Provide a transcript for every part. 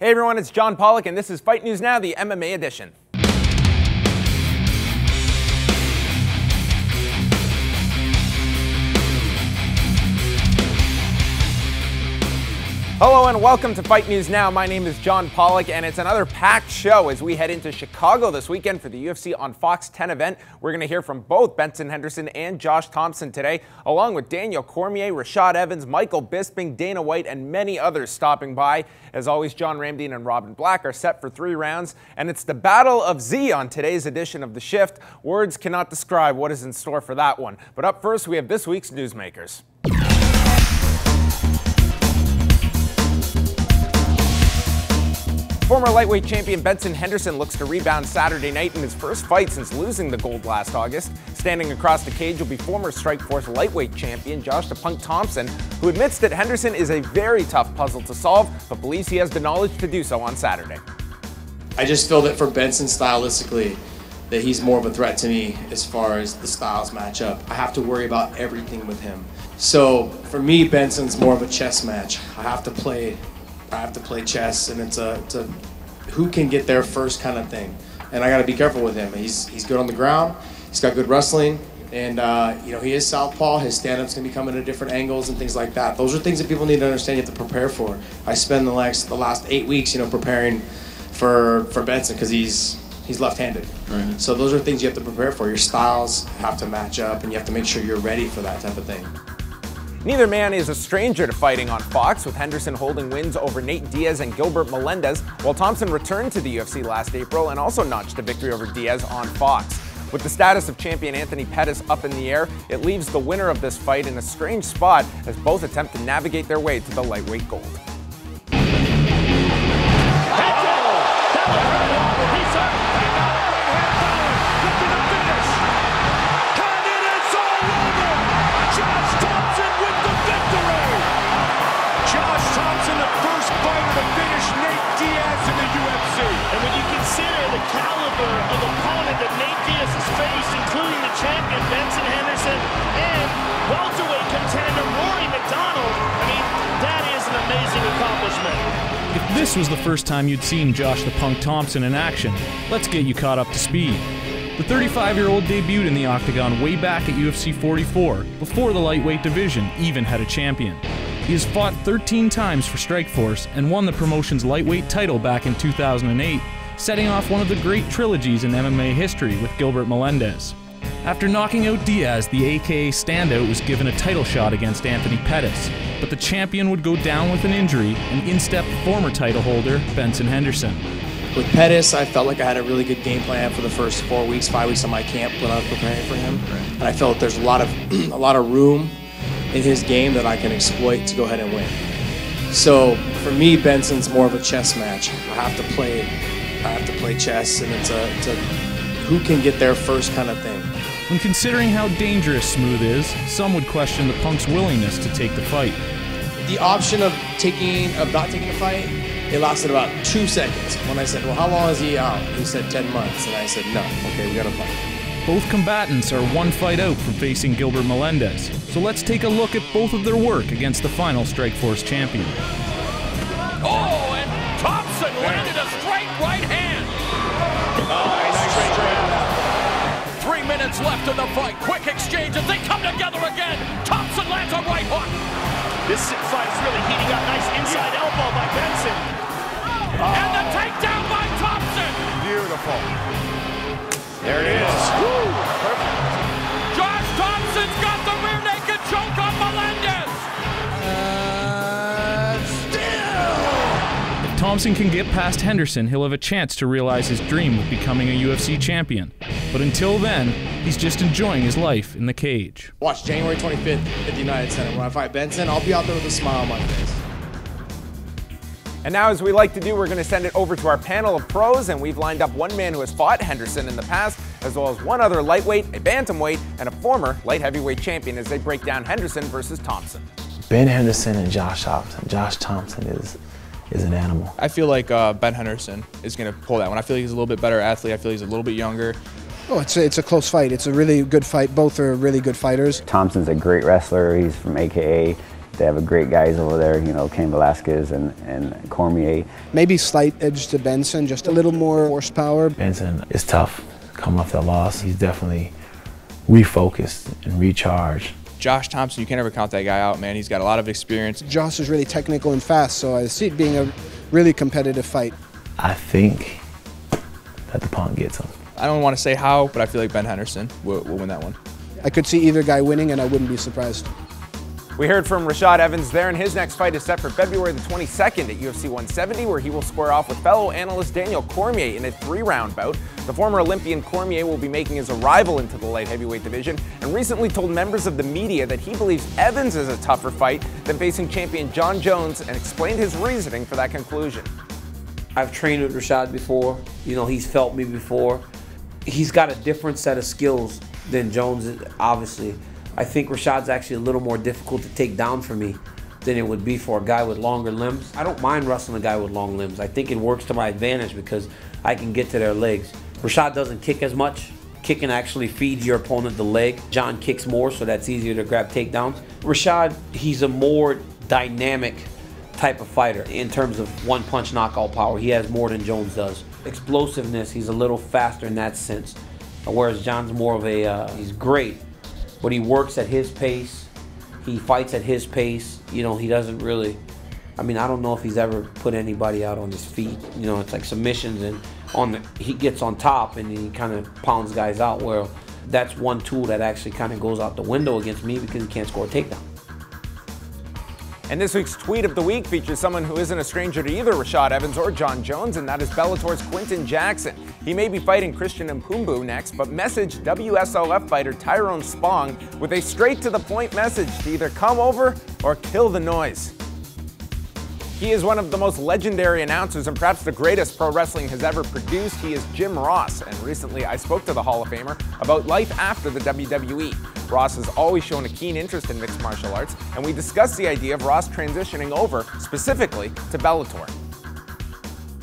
Hey everyone, it's John Pollock and this is Fight News Now, the MMA edition. Hello and welcome to Fight News Now. My name is John Pollock and it's another packed show as we head into Chicago this weekend for the UFC on Fox 10 event. We're going to hear from both Benson Henderson and Josh Thomson today, along with Daniel Cormier, Rashad Evans, Michael Bisping, Dana White, and many others stopping by. As always, John Ramdine and Robin Black are set for 3 rounds, and it's the Battle of Z on today's edition of The Shift. Words cannot describe what is in store for that one. But up first, we have this week's newsmakers. Former lightweight champion Benson Henderson looks to rebound Saturday night in his first fight since losing the gold last August. Standing across the cage will be former Strikeforce lightweight champion Josh "The Punk" Thomson, who admits that Henderson is a very tough puzzle to solve, but believes he has the knowledge to do so on Saturday. I just feel that for Benson stylistically, that he's more of a threat to me as far as the styles match up. I have to worry about everything with him. So for me, Benson's more of a chess match. I have to play chess, and it's a who can get there first kind of thing. And I got to be careful with him. He's good on the ground. He's got good wrestling, and he is southpaw. His stand-up's gonna be coming at different angles and things like that. Those are things that people need to understand. You have to prepare for. I spend the last 8 weeks, preparing for Benson because he's left-handed. Right. So those are things you have to prepare for. Your styles have to match up, and you have to make sure you're ready for that type of thing. Neither man is a stranger to fighting on Fox, with Henderson holding wins over Nate Diaz and Gilbert Melendez, while Thomson returned to the UFC last April and also notched a victory over Diaz on Fox. With the status of champion Anthony Pettis up in the air, it leaves the winner of this fight in a strange spot as both attempt to navigate their way to the lightweight gold. Of opponent that Nate Diaz has faced, including the champion Benson Henderson and welterweight contender Rory McDonald. I mean, that is an amazing accomplishment. If this was the first time you'd seen Josh "The Punk" Thomson in action, let's get you caught up to speed. The 35-year-old debuted in the octagon way back at UFC 44, before the lightweight division even had a champion. He has fought 13 times for Strikeforce and won the promotion's lightweight title back in 2008, setting off one of the great trilogies in MMA history with Gilbert Melendez. After knocking out Diaz, the AKA standout was given a title shot against Anthony Pettis, but the champion would go down with an injury, and in-stepped former title holder Benson Henderson. With Pettis, I felt like I had a really good game plan for the first 4 weeks, 5 weeks of my camp when I was preparing for him, and I felt there's a lot of room in his game that I can exploit to go ahead and win. So for me, Benson's more of a chess match. I have to play chess, and it's a who can get there first kind of thing. When considering how dangerous Smooth is, some would question the Punk's willingness to take the fight. The option of not taking a fight, it lasted about 2 seconds. When I said, well, how long is he out? He said 10 months, and I said, no, okay, we gotta fight. Both combatants are 1 fight out from facing Gilbert Melendez, so let's take a look at both of their work against the final Strikeforce champion. Oh, and Thomson landed a straight right hand. Nice. 3 minutes left in the fight. Quick exchange as they come together again. Thomson lands a right hook. This fight is really heating up. Nice inside elbow by Benson. And the takedown by Thomson. Beautiful. There it is. Woo. Perfect. Josh Thomson's got the rear naked choke on Melendez. Thomson can get past Henderson, he'll have a chance to realize his dream of becoming a UFC champion. But until then, he's just enjoying his life in the cage. Watch January 25th at the United Center. When I fight Benson, I'll be out there with a smile on my face. And now, as we like to do, we're going to send it over to our panel of pros, and we've lined up one man who has fought Henderson in the past, as well as one other lightweight, a bantamweight, and a former light heavyweight champion as they break down Henderson versus Thomson. Ben Henderson and Josh Thomson. Josh Thomson is an animal. I feel like Ben Henderson is going to pull that one. I feel like he's a little bit better athlete. I feel he's a little bit younger. Oh, it's a close fight. It's a really good fight. Both are really good fighters. Thomson's a great wrestler. He's from AKA They have a great guys over there, you know, Cain Velasquez and Cormier. Maybe slight edge to Benson, just a little more horsepower. Benson is tough coming off that loss. He's definitely refocused and recharged. Josh Thomson, you can't ever count that guy out, man. He's got a lot of experience. Josh is really technical and fast, so I see it being a really competitive fight. I think that the Punk gets him. I don't want to say how, but I feel like Ben Henderson will win that one. I could see either guy winning, and I wouldn't be surprised. We heard from Rashad Evans there, and his next fight is set for February the 22nd at UFC 170, where he will square off with fellow analyst Daniel Cormier in a 3-round bout. The former Olympian Cormier will be making his arrival into the light heavyweight division and recently told members of the media that he believes Evans is a tougher fight than facing champion John Jones, and explained his reasoning for that conclusion. I've trained with Rashad before. You know, he's felt me before. He's got a different set of skills than Jones is, obviously. I think Rashad's actually a little more difficult to take down for me than it would be for a guy with longer limbs. I don't mind wrestling a guy with long limbs. I think it works to my advantage because I can get to their legs. Rashad doesn't kick as much. Kicking actually feeds your opponent the leg. John kicks more, so that's easier to grab takedowns. Rashad, he's a more dynamic type of fighter in terms of one-punch knockout power. He has more than Jones does. Explosiveness, he's a little faster in that sense. Whereas John's more of a, he's great, but he works at his pace. He fights at his pace. You know, he doesn't really, I mean, I don't know if he's ever put anybody out on his feet. You know, it's like submissions, and he gets on top and he kind of pounds guys out. Well, that's one tool that actually kind of goes out the window against me because he can't score a takedown. And this week's Tweet of the Week features someone who isn't a stranger to either Rashad Evans or John Jones, and that is Bellator's Quinton Jackson. He may be fighting Christian Mpumbu next, but messaged WSOF fighter Tyrone Spong with a straight-to-the-point message to either come over or kill the noise. He is one of the most legendary announcers and perhaps the greatest pro wrestling has ever produced. He is Jim Ross, and recently I spoke to the Hall of Famer about life after the WWE. Ross has always shown a keen interest in mixed martial arts, and we discussed the idea of Ross transitioning over specifically to Bellator.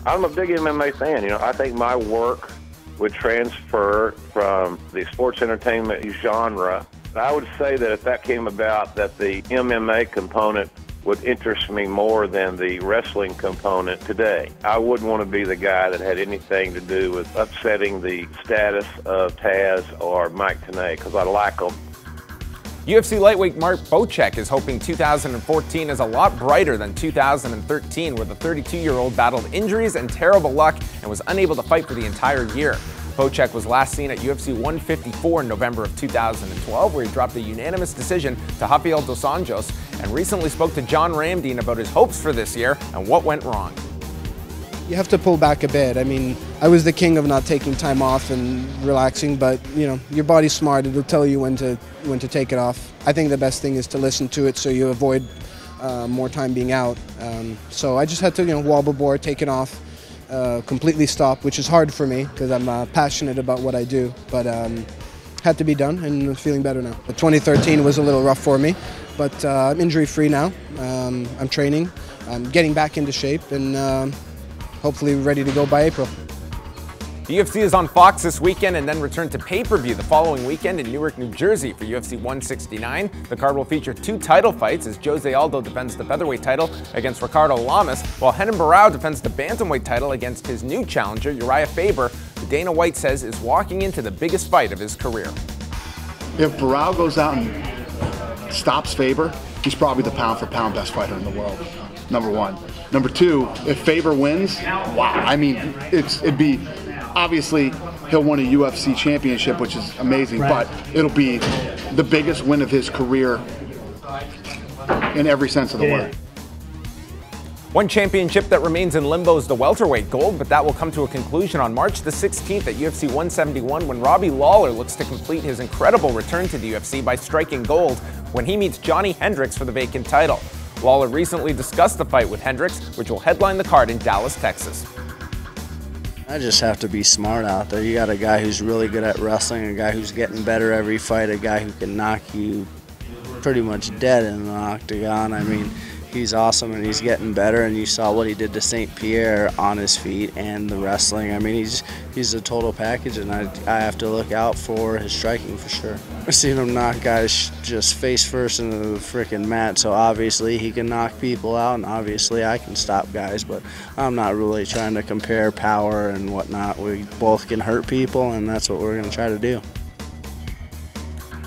I'm a big MMA fan. You know, I think my work would transfer from the sports entertainment genre. I would say that if that came about, that the MMA component would interest me more than the wrestling component today. I wouldn't want to be the guy that had anything to do with upsetting the status of Taz or Mike Tenay, because I like them. UFC lightweight Mark Bocek is hoping 2014 is a lot brighter than 2013, where the 32-year-old battled injuries and terrible luck and was unable to fight for the entire year. Bocek was last seen at UFC 154 in November of 2012, where he dropped a unanimous decision to Rafael dos Anjos, and recently spoke to John Ramdine about his hopes for this year and what went wrong. You have to pull back a bit. I mean, I was the king of not taking time off and relaxing, but you know, your body's smart. It'll tell you when to take it off. I think the best thing is to listen to it so you avoid more time being out. So I just had to, you know, wobble board, take it off, completely stop, which is hard for me because I'm passionate about what I do, but had to be done, and I'm feeling better now. But 2013 was a little rough for me, but I'm injury-free now. I'm training, I'm getting back into shape, and hopefully ready to go by April. The UFC is on Fox this weekend and then return to pay-per-view the following weekend in Newark, New Jersey for UFC 169. The card will feature 2 title fights as Jose Aldo defends the featherweight title against Ricardo Lamas, while Renan Barão defends the bantamweight title against his new challenger, Uriah Faber, who Dana White says is walking into the biggest fight of his career. If Barão goes out and stops Faber, he's probably the pound-for-pound best fighter in the world, number one. Number two, if Faber wins, wow, I mean, it'd be, obviously, he'll win a UFC championship, which is amazing, right, but it'll be the biggest win of his career in every sense of the word. One championship that remains in limbo is the welterweight gold, but that will come to a conclusion on March the 16th at UFC 171 when Robbie Lawler looks to complete his incredible return to the UFC by striking gold when he meets Johnny Hendricks for the vacant title. Lawler recently discussed the fight with Hendricks, which will headline the card in Dallas, Texas. I just have to be smart out there. You got a guy who's really good at wrestling, a guy who's getting better every fight, a guy who can knock you pretty much dead in an octagon. I mean, he's awesome and he's getting better, and you saw what he did to St. Pierre on his feet and the wrestling. I mean, he's a total package, and I have to look out for his striking for sure. I've seen him knock guys just face first into the freaking mat, so obviously he can knock people out, and obviously I can stop guys, but I'm not really trying to compare power and whatnot. We both can hurt people, and that's what we're going to try to do.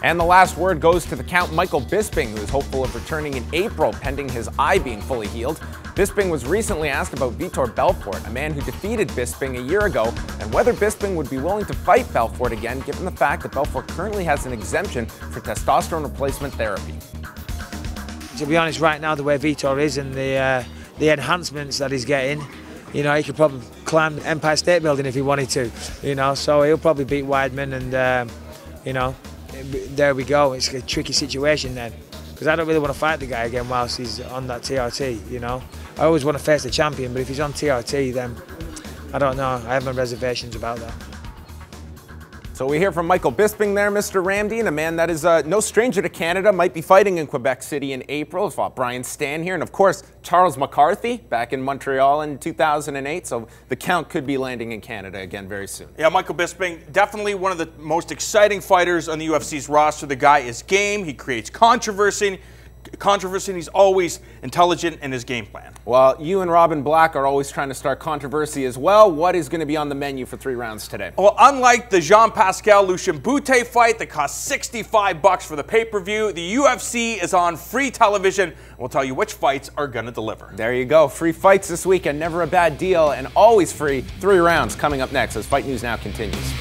And the last word goes to the Count Michael Bisping, who is hopeful of returning in April, pending his eye being fully healed. Bisping was recently asked about Vitor Belfort, a man who defeated Bisping a year ago, and whether Bisping would be willing to fight Belfort again, given the fact that Belfort currently has an exemption for testosterone replacement therapy. To be honest, right now, the way Vitor is and the enhancements that he's getting, you know, he could probably climb Empire State Building if he wanted to, you know, so he'll probably beat Weidman, and, you know, there we go. It's a tricky situation then, because I don't really want to fight the guy again whilst he's on that TRT, you know. I always want to face the champion, but if he's on TRT, then I don't know. I have my reservations about that. So we hear from Michael Bisping there, Mr. Ramdeen, a man that is no stranger to Canada, might be fighting in Quebec City in April. He fought Brian Stan here, and of course, Charles McCarthy back in Montreal in 2008. So the Count could be landing in Canada again very soon. Yeah, Michael Bisping, definitely one of the most exciting fighters on the UFC's roster. The guy is game. He creates controversy, and he's always intelligent in his game plan. Well, you and Robin Black are always trying to start controversy as well. What is going to be on the menu for 3 rounds today? Well, unlike the Jean-Pascal Lucien Boutte fight that cost $65 for the pay-per-view, the UFC is on free television. We'll tell you which fights are going to deliver. There you go. Free fights this weekend. Never a bad deal, and always free. 3 rounds coming up next as Fight News Now continues.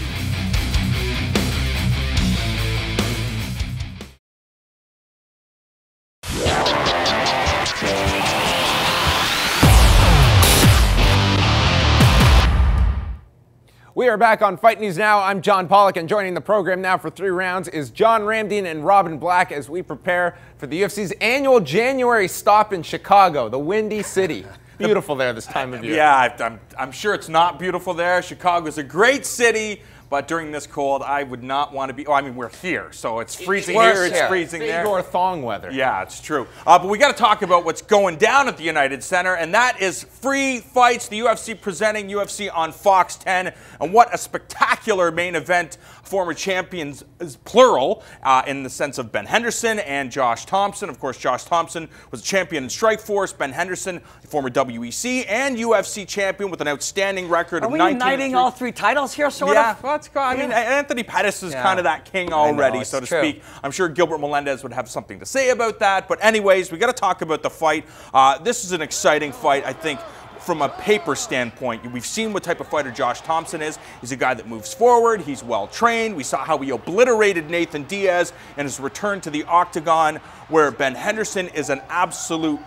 We are back on Fight News Now. I'm John Pollock, and joining the program now for 3 rounds is John Ramdeen and Robin Black as we prepare for the UFC's annual January stop in Chicago, the Windy City. Beautiful there this time of year. Yeah, I'm sure it's not beautiful there. Chicago's a great city, but during this cold, I would not want to be. Oh, I mean, we're here, so it's freezing here, it's freezing there. Igor thong weather. Yeah, it's true. But we got to talk about what's going down at the United Center, and that is free fights. The UFC presenting UFC on Fox 10, and what a spectacular main event. Former champions, plural, in the sense of Ben Henderson and Josh Thomson. Of course, Josh Thomson was a champion in Strikeforce. Ben Henderson, a former WEC and UFC champion with an outstanding record of 19. Are we uniting all 3 titles here, sort of? Well, I mean, Anthony Pettis is kind of that king already, so to speak. I'm sure Gilbert Melendez would have something to say about that. But anyways, we got to talk about the fight. This is an exciting fight, I think. From a paper standpoint, we've seen what type of fighter Josh Thomson is. He's a guy that moves forward. He's well trained. We saw how he obliterated Nathan Diaz and his return to the octagon, where Ben Henderson is an absolute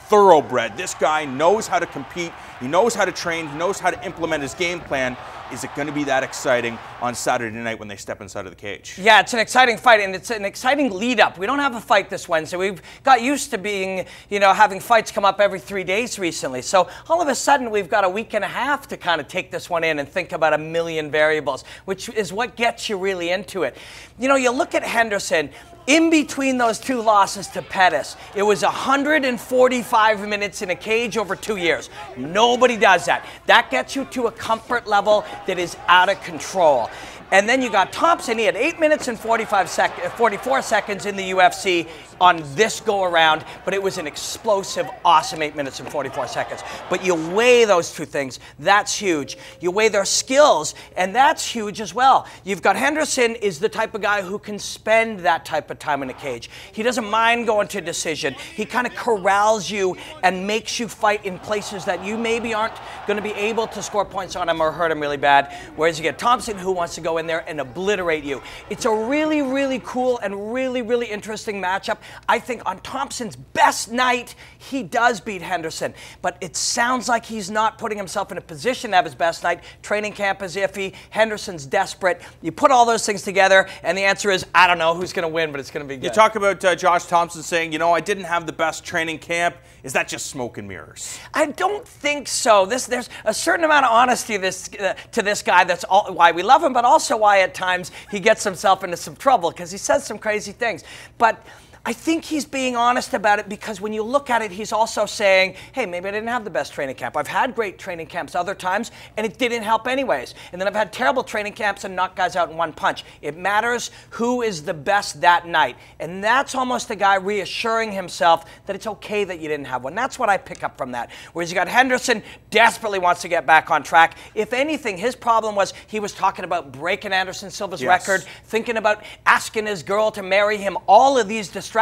thoroughbred. This guy knows how to compete. He knows how to train. He knows how to implement his game plan. Is it going to be that exciting on Saturday night when they step inside of the cage? Yeah, it's an exciting fight, and it's an exciting lead-up. We don't have a fight this Wednesday. We've got used to being, you know, having fights come up every 3 days recently. So all of a sudden, we've got a week and a half to kind of take this one in and think about a million variables, which is what gets you really into it. You know, you look at Henderson. In between those 2 losses to Pettis, it was 145 minutes in a cage over 2 years. Nobody does that. That gets you to a comfort level that is out of control. And then you got Thomson. He had 8 minutes and 44 seconds in the UFC on this go-around, but it was an explosive, awesome 8 minutes and 44 seconds. But you weigh those 2 things, that's huge. You weigh their skills, and that's huge as well. You've got Henderson is the type of guy who can spend that type of time in a cage. He doesn't mind going to decision. He kind of corrals you and makes you fight in places that you maybe aren't going to be able to score points on him or hurt him really bad, whereas you get Thomson who wants to go in there and obliterate you. It's a really, really cool and really, really interesting matchup. I think on Thompson's best night, he does beat Henderson, but it sounds like he's not putting himself in a position to have his best night. Training camp is iffy. Henderson's desperate. You put all those things together, and the answer is, I don't know who's going to win, but it's going to be good. You talk about Josh Thomson saying, you know, I didn't have the best training camp. Is that just smoke and mirrors? I don't think so. There's a certain amount of honesty to this guy. That's why we love him, but also why at times he gets himself into some trouble because he says some crazy things. But I think he's being honest about it because when you look at it, he's also saying, hey, maybe I didn't have the best training camp. I've had great training camps other times, and it didn't help anyways. And then I've had terrible training camps and knocked guys out in one punch. It matters who is the best that night. And that's almost a guy reassuring himself that it's okay that you didn't have one. That's what I pick up from that. Whereas you got Henderson, desperately wants to get back on track. If anything, his problem was he was talking about breaking Anderson Silva's record, thinking about asking his girl to marry him, all of these distractions.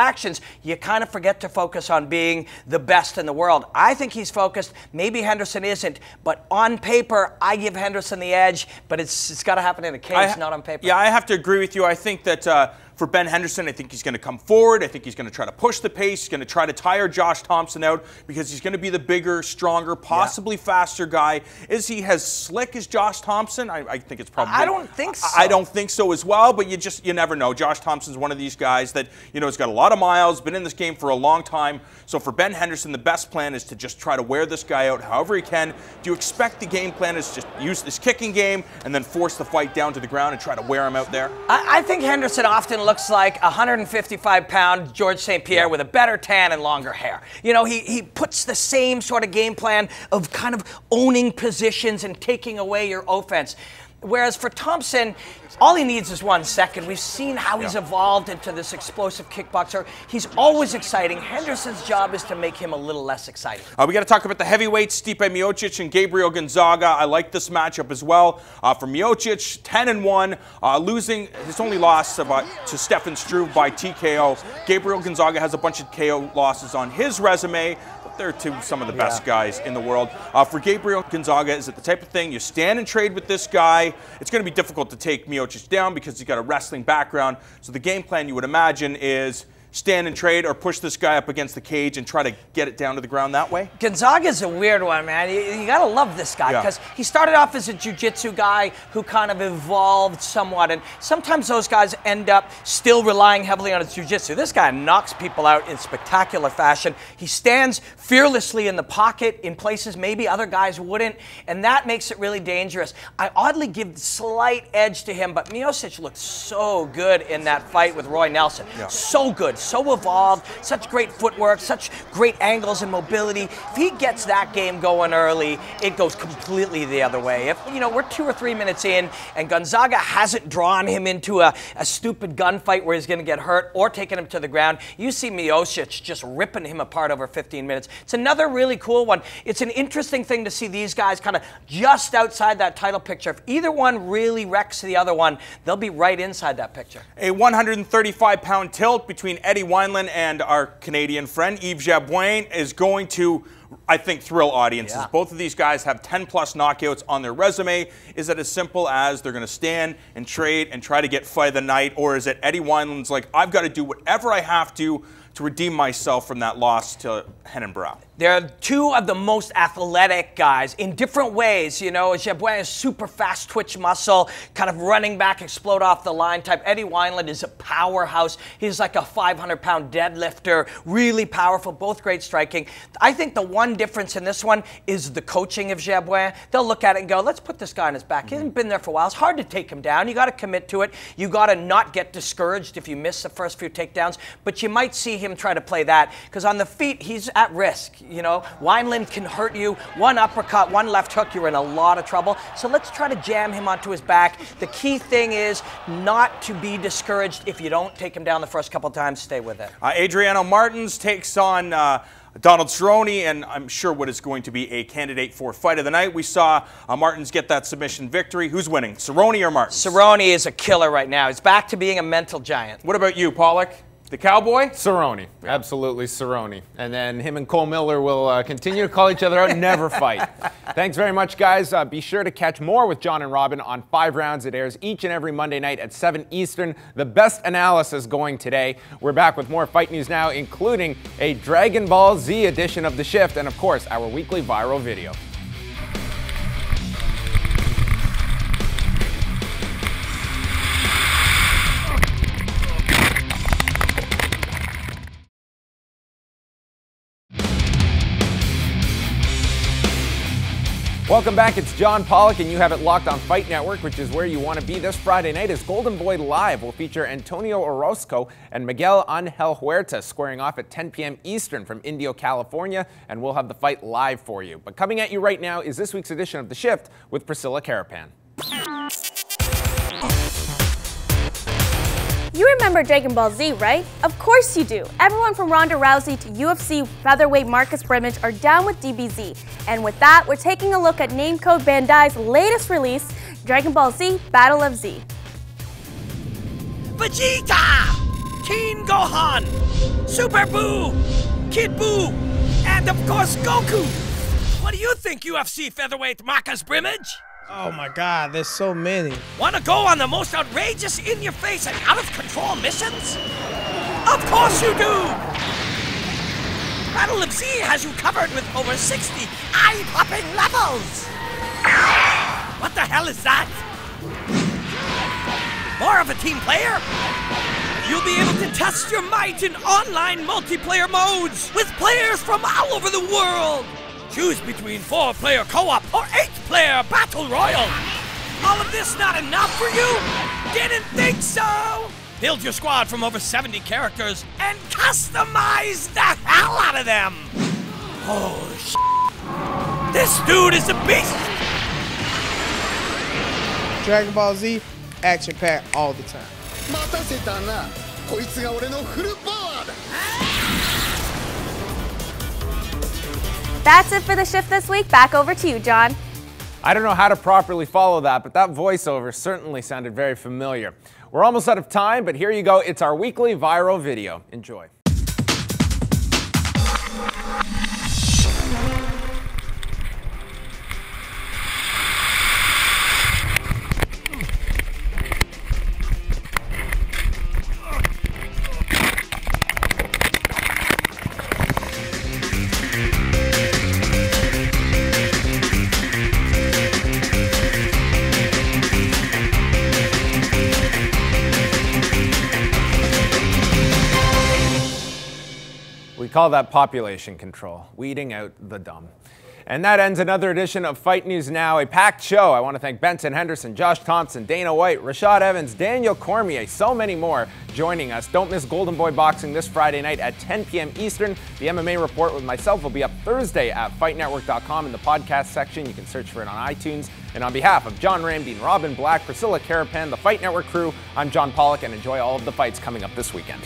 You kind of forget to focus on being the best in the world. I think he's focused. Maybe Henderson isn't, but on paper, I give Henderson the edge, but it's got to happen in a cage, not on paper. Yeah, I have to agree with you. I think that for Ben Henderson, I think he's going to come forward. I think he's going to try to push the pace. He's going to try to tire Josh Thomson out because he's going to be the bigger, stronger, possibly faster guy. Is he as slick as Josh Thomson? I think it's probably... I don't think so. I don't think so as well, but you never know. Josh Thompson's one of these guys that, has got a lot of miles, been in this game for a long time. So for Ben Henderson, the best plan is to just try to wear this guy out however he can. Do you expect the game plan is just use this kicking game and then force the fight down to the ground and try to wear him out there? I think Henderson often looks like a 155-pound George St. Pierre with a better tan and longer hair. He puts the same sort of game plan of kind of owning positions and taking away your offense. Whereas for Thomson, all he needs is 1 second. We've seen how he's evolved into this explosive kickboxer. He's always exciting. Henderson's job is to make him a little less exciting. We got to talk about the heavyweights, Stipe Miocic and Gabriel Gonzaga. I like this matchup as well. For Miocic, 10-1, losing his only loss to Stefan Struve by TKO. Gabriel Gonzaga has a bunch of KO losses on his resume. They're some of the best guys in the world. For Gabriel Gonzaga, is it the type of thing you stand and trade with this guy? It's going to be difficult to take Miocic down because he's got a wrestling background. So the game plan you would imagine is stand and trade or push this guy up against the cage and try to get it down to the ground that way? Gonzaga's a weird one, man. You got to love this guy because he started off as a jiu-jitsu guy who kind of evolved somewhat. And sometimes those guys end up still relying heavily on his jiu-jitsu. This guy knocks people out in spectacular fashion. He stands fearlessly in the pocket in places maybe other guys wouldn't. And that makes it really dangerous. I oddly give the slight edge to him, but Miocic looked so good in that fight with Roy Nelson. So good. So evolved, such great footwork, such great angles and mobility. If he gets that game going early, it goes completely the other way. If we're 2 or 3 minutes in and Gonzaga hasn't drawn him into a stupid gunfight where he's going to get hurt or taking him to the ground, you see Miocic just ripping him apart over 15 minutes. It's another really cool one. It's an interesting thing to see these guys kind of just outside that title picture. If either one really wrecks the other one, they'll be right inside that picture. A 135-pound tilt between Eddie Wineland and our Canadian friend Yves Jabouin is going to, I think, thrill audiences. Both of these guys have 10-plus knockouts on their resume. Is it as simple as they're going to stand and trade and try to get fight of the night, or is it Eddie Wineland's like, I've got to do whatever I have to redeem myself from that loss to Henan Barao? They're two of the most athletic guys in different ways. Jabouin is super fast twitch muscle, kind of running back, explode off the line type. Eddie Wineland is a powerhouse. He's like a 500-pound deadlifter, really powerful, both great striking. I think the one difference in this one is the coaching of Jabouin. They'll look at it and go, let's put this guy on his back. He hasn't been there for a while. It's hard to take him down. You got to commit to it. You got to not get discouraged if you miss the first few takedowns, but you might see him try to play that because on the feet, he's at risk. Wineland can hurt you. One uppercut, one left hook, you're in a lot of trouble. So let's try to jam him onto his back. The key thing is not to be discouraged. If you don't take him down the first couple times, stay with it. Adriano Martins takes on Donald Cerrone, and I'm sure what is going to be a candidate for fight of the night. We saw Martins get that submission victory. Who's winning, Cerrone or Martins? Cerrone is a killer right now. He's back to being a mental giant. What about you, Pollock? The Cowboy? Cerrone. Absolutely Cerrone. And then him and Cole Miller will continue to call each other out and never fight. Thanks very much, guys. Be sure to catch more with John and Robin on 5 Rounds. It airs each and every Monday night at 7 Eastern. The best analysis going today. We're back with more fight news now, including a Dragon Ball Z edition of The Shift and, of course, our weekly viral video. Welcome back, it's John Pollock, and you have it locked on Fight Network, which is where you want to be this Friday night, as Golden Boy Live will feature Antonio Orozco and Miguel Angel Huerta squaring off at 10 p.m. Eastern from Indio, California, and we'll have the fight live for you. But coming at you right now is this week's edition of The Shift with Priscilla Carapan. You remember Dragon Ball Z, right? Of course you do. Everyone from Ronda Rousey to UFC featherweight Marcus Brimage are down with DBZ. And with that, we're taking a look at Namco Bandai's latest release, Dragon Ball Z Battle of Z. Vegeta! Teen Gohan! Super Buu! Kid Buu! And of course Goku! What do you think, UFC featherweight Marcus Brimage? Oh my god, there's so many. Want to go on the most outrageous, in-your-face, and out-of-control missions? Of course you do! Battle of Z has you covered with over 60 eye-popping levels! What the hell is that? More of a team player? You'll be able to test your might in online multiplayer modes with players from all over the world! Choose between 4-player co-op or 8-player battle royal. All of this not enough for you? Didn't think so? Build your squad from over 70 characters and customize the hell out of them. Oh, shit. This dude is a beast. Dragon Ball Z, action-packed all the time. That's it for The Shift this week. Back over to you, John. I don't know how to properly follow that, but that voiceover certainly sounded very familiar. We're almost out of time, but here you go. It's our weekly viral video. Enjoy. We call that population control, weeding out the dumb. And that ends another edition of Fight News Now, a packed show. I want to thank Benson Henderson, Josh Thomson, Dana White, Rashad Evans, Daniel Cormier, so many more joining us. Don't miss Golden Boy Boxing this Friday night at 10 p.m. Eastern. The MMA Report with myself will be up Thursday at fightnetwork.com in the podcast section. You can search for it on iTunes. And on behalf of John Ramdeen, Robin Black, Priscilla Carapan, the Fight Network crew, I'm John Pollock, and enjoy all of the fights coming up this weekend.